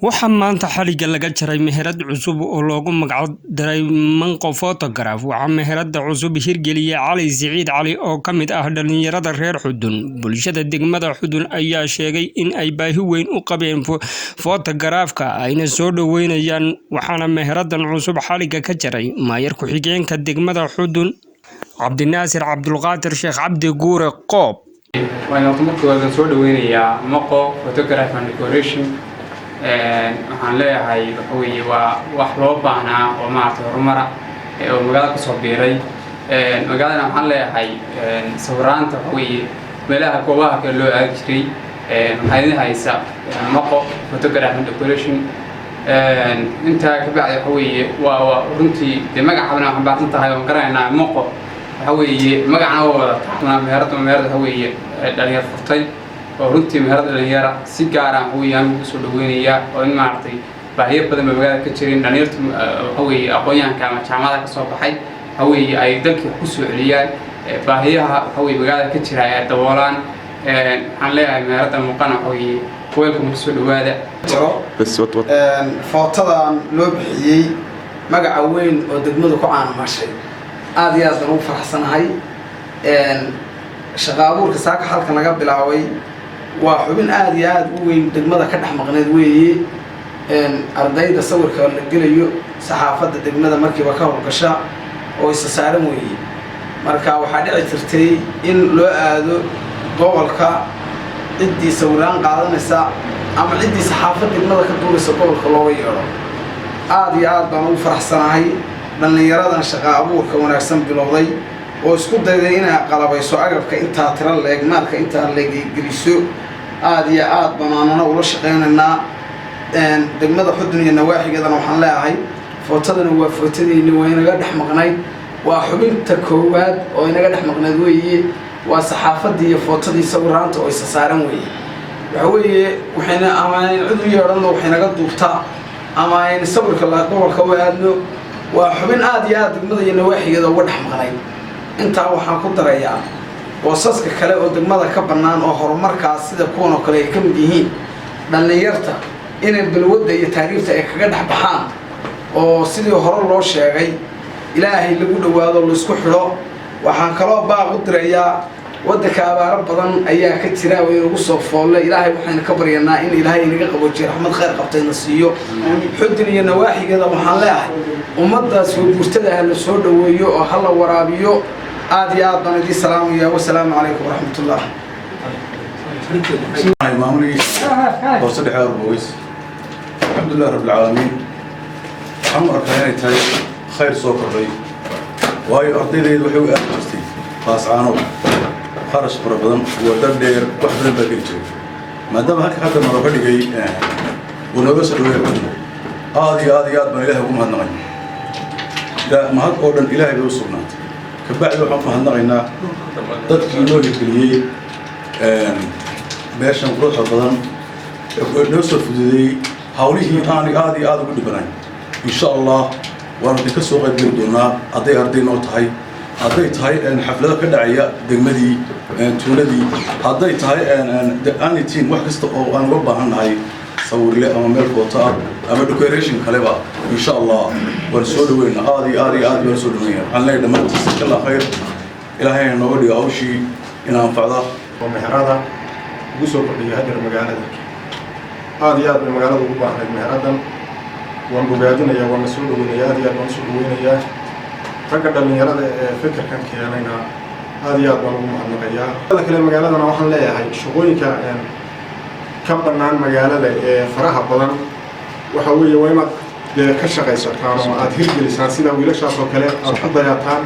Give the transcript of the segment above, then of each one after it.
waxaa maanta xaliga laga jaray meherad cusub oo loogu magac daray Manqo Photograph. Waxaa meherada cusub hirgeliyay Cali Siciid Cali oo ka mid ah dhalinyarada reer Xudun. Bulshada degmada Xudun ayaa sheegay in ay baahi weyn u qabeen photograph-ka ayna soo dhaweynayaan. Waxaana meheradan cusub xaliga ka jaray maayar ku-xigeenka degmada Xudun Cabdinaasir Cabdulqaadir Sheekh Cabdi Guure Qoob. وأنا أطمئن وأنا سود وينيا مقو فوتوغراف and decoration waxaan leeyahay waxaweye waa wax loo baahnaa oo maartay horumar oo magaalada ka soo biiray magaalada waxaan leeyahay sawiraanta waxaweye meelaha goobaha kale loo aadi jiray waxay haysa maqo photograph and decoration inta ka bacdi waxaweye waa runtii magacabna waxaan baahan tahay oo garanayna maqo waxaweye magacna wada taxna meherada waxaweye dhalinyar furtay oo runtii meherada dhalinyara si gaar ah waxaweyaan ugu soo dhaweynaya oo in maartay baahiyo badan magaalada ka jirin dhalinyartu waxaweye aqoonyahanka ama jaamacadaha ka soo baxay waxaweye ay dalkii ku soo celiyaan baahiyaha waxaweye magaalada ka jira ay daboolaan waxaan leeyahay meherada muuqana waxaweye weelka ku soo dhawaada footadan loo bixiyay magaca weyn oo degmadu ku caanamashay aad iyo aad ugu faraxsanahay shaqaabuurka saaka halkan laga bilaabay waa xubin aad iyo aad u weyn degmada ka dhex maqneed weeye ardayda sawirka la gelayo saxaafadda degmada markiiba ka howlgasha oo isa saaran weeye marka waxaa dhici jirtay in loo aado gobolka ciddii sawiraan qaadanaysa ama ciddii saxaafadda degmada ka duulaysa gobolka looga yeedho aad iyo aad baan ugu faraxsanahay dhalinyaradan shaqa abuurka wanaagsan bilowday oo isku dayday inay qalabayso agabka intaa tira leeg maalka intaa leeg geliso aad iyo aad banaanana ula shaqeynaynaa degmada Xudun iyo nawaaxigeedana waxaan leeyahay footadana waa footadiina waa inaga dhex maqnay waa xubinta koowaad oo inaga dhex maqnayd weeye waa saxaafadii iyo footadii sawiraanta oo isa saaran weeye waxa weeye waxayna amaaneen cid u yeedhano waxay naga duubtaa ama in sawirka la gobolka u aadno waa xubin aad iyo aad degmada iyo nawaaxigeeda uga dhex maqnay intaa waxaan ku darayaa boosaska kale oo degmada ka bannaan oo horumarkaas sida kuwan oo kale ay ka mid yihiin dhalinyarta inay balwadda iyo taariifta ay kaga dhex baxaan oo sidii hore loo sheegay ilaahay lagu dhawaado la isku xidho waxaan kaloo baaq u dirayaa waddanka abaaro badan ayaa ka jira oo inagu soo foolle ilaahay waxaynu ka baryanaa in ilaahay inaga qaboojiyo raxmad khayr qabtayna siiyo Xudun iyo nawaaxigeeda waxaan leeyahay ummaddaas oo guurtada ah la soo dhaweeyo oo hala waraabiyo aad iyo aad baan idin salaamaya wassalaamu calaykum waraxmatullah maamulي وصلح أربويس الحمد لله رب العالمين عمر كان يتهي خير صوت الرئي وهي أرضي ذي وحوي أرجستي خاص عنو خرج فربضن ودردير واحد من الباقي ما دام هكا حتى مرة فدي جاي ونوصل ويا هذه من إله وما هنغني لا ما هاد أوردن إله بيوصلنا كبعد وحنا هنغنينا تذكر نوع الكلية meeshan quruxda badan noo soo fududeeyay hawlihii aad ugu dhibanayn insha Allah waan ka soo qayb geli doonaa haday arday noo tahay haday tahay xaflada ka dhacaya degmadii tuuladii haday tahay anitiin wax kasta oo aan uga baahanahay sawirle ama meel foto ama decoration kaleba insha Allah waan soo dhaweynaa aad waan soo dhaweynaa waxaan leeyahay dhamaantiisa kala khayr ilaahay nooga dhigo awshii inaan facda oo meherada ugu soo kordhiyay hadir magaalada aad iyo aad bay magaalada ugu baahnay meheradan waan bogaadinayaa waan soo dhaweynayaa aad iyo aad waan soo dhaweynayaa ragga dhalinyarada ee fikirkan keenayna aad iyo aad baan ugu mahadnaqayaa sidoo kale magaaladana waxaan leeyahay shaqooyinka ka bannaan magaalada ee faraha badan waxa weeye waa inaad ka shaqaysataan oo aad hirgelisaan sida wiilashaas oo kale aad ku dayataan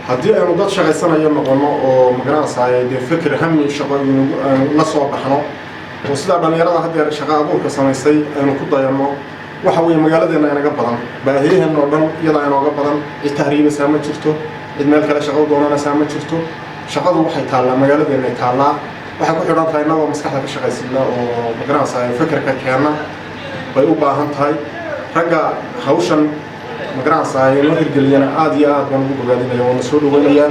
haddii aynu dad shaqaysanayo noqono oo magaranaysaa dee fikir hami shaqo la soo baxno oo sida dhalinyarada haddeer shaqo abuurka samaysay aynu ku dayano waxa weeye magaaladeena inaga badan baahiyaheena oo dhan iyada inooga badan cid tahriibaysaa ma jirto cid meel kale shaqo doonanaysaa ma jirto shaqadu waxay taallaa magaaladeena ay taallaa waxay ku xidhan tahay innagoo maskaxda ka shaqaysina oo magaranaysaa fikirka keena bay u baahan tahay ragga hawshan magaranaysaa inoo hirgeliyana aad iyo aad baan ugu bogaadinaya waana soo dhaweynayaa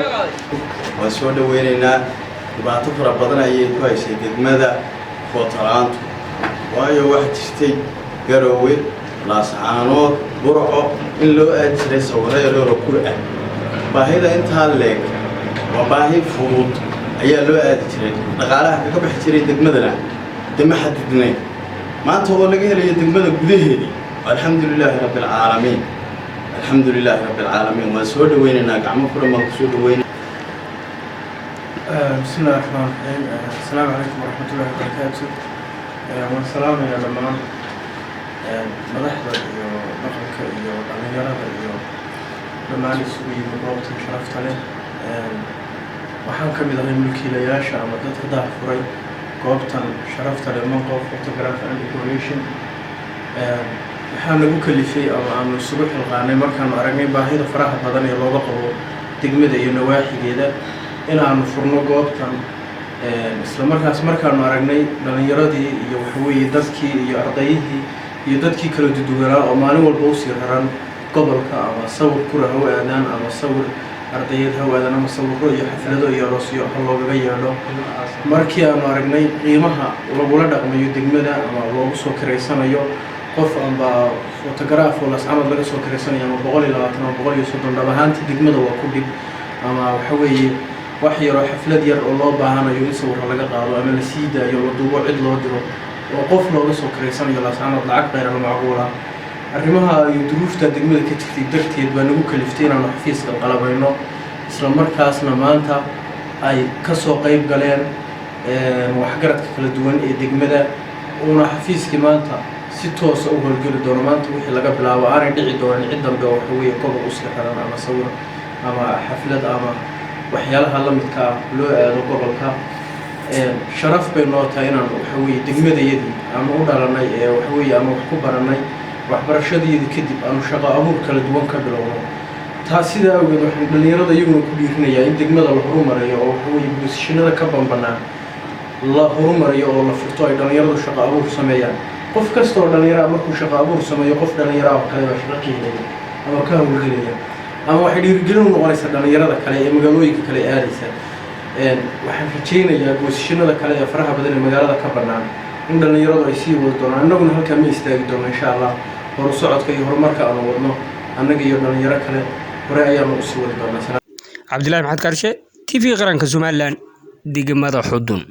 waan soo dhaweynaynaa dhibaato fara badan ayay ku haysay degmada footalaantu waayo waxa jirtay Garowe laascaanood burco in loo aadi jiray sawirro yaryar oo kul ah baahida intaa leeg waa baahi fudud ayaa loo aadi jiray dhaqaalaha ka bixi jiray degmadana dema xadidnay maanta oo laga helayo degmada gudaheedii alxamdulilaahi rabbil caalamiin alxamdulilaahi rabbil caalamiin waa soo dhaweynayna gacmo furan ma soo dhaweynayna بسم الله الرحمن الرحيم السلام عليكم ورحمة الله وبركاته والسلام يا لمان مدحضة iyo dhaqanka iyo dhalinyarada iyo dhammaan isugu yimid goobta sharafta leh waxaan ka mid ahay mulkiilayaasha ama dadka daahfuray goobtan sharafta leh Manqo Photography and Decoration waxaan nagu kalifay ama aan isugu xilqaanay markaan aragnay baahida faraha badan ee looga qabo degmada iyo nawaaxigeeda in aan furno goobtan isla markaan aragnay dhalinyaradii iyo waxa weeye dadkii iyo ardayihii iyo dadkii kala duwanaa oo maalin walba u sii raran gobolka ama sawir kura ha aadaan ama sawir ardayad ha aadaan ama sawirro iyo xaflado iyo roosyo looga yeelo markii aan aragnay qiimaha lagula dhaqmayo degmada ama loogu soo kireysanayo qof amba photograph oo lascamad laga soo kireysanayo ama 120 ama 130 dhab ahaantii degmada waa ku dhib ama waxa weeye wax yar oo xaflad yar oo loo baahanayo in sawir laga qaado ama la sii daayo la duubo cid loo diro oo qof looga soo kireysanayo lascamad lacag qeyr ah macquul ah arrimaha iyo duruufta degmada ka jirtay darteed baa nagu kaliftay inaan xafiiska qalabayno isla markaasna maanta ay ka soo qayb galeen waxgaradka kala duwan ee degmada una xafiiskii maanta si toos ah u howlgeli doono maanta wixii laga bilaabo aanay dhici doonin cid dambe waxa weeye gobol u sii xiran ama sawir ama xaflad ama waxyaalaha la midka ah loo aado gobolka sharaf bay noo tahay inaan waxa weeye degmadayadii ama u dhalanay ee waxa weeye ama wax ku baranay waxbarashadeedii kadib aanu shaqo abuur kala duwan ka bilowno taas sidaa awgeed waxaan dhalinyarada iyaguna ku dhiirinayaa in degmada la horumariyo oo waxa weeye bulshada ka banbanaan la horumariyo oo la furto ay dhalinyaradu shaqo abuur sameeyaan qof kasta oo dhalinyaro markuu shaqo abuur sameeyo qof dhalinyaro ah kale waa shaqo keenaya ama ka hawlgelaya ama waxay dhiirigelin u noqonaysaa dhalinyarada kale ee magaalooyinka kale aadaysa waxaan rajaynayaa goosashanada kale ee faraha badan ee magaalada ka bannaan in dhalinyaradu ay sii wadi doonaan annaguna halkaa ma istaagi doono insha allah horu socodka iyo horumarka aanu wadno annaga iyo dhalinyaro kale hore ayaanu usii wadi doonaa cabdilaahi maxamed kaarshe TV qaranka Somaliland degmada Xudun.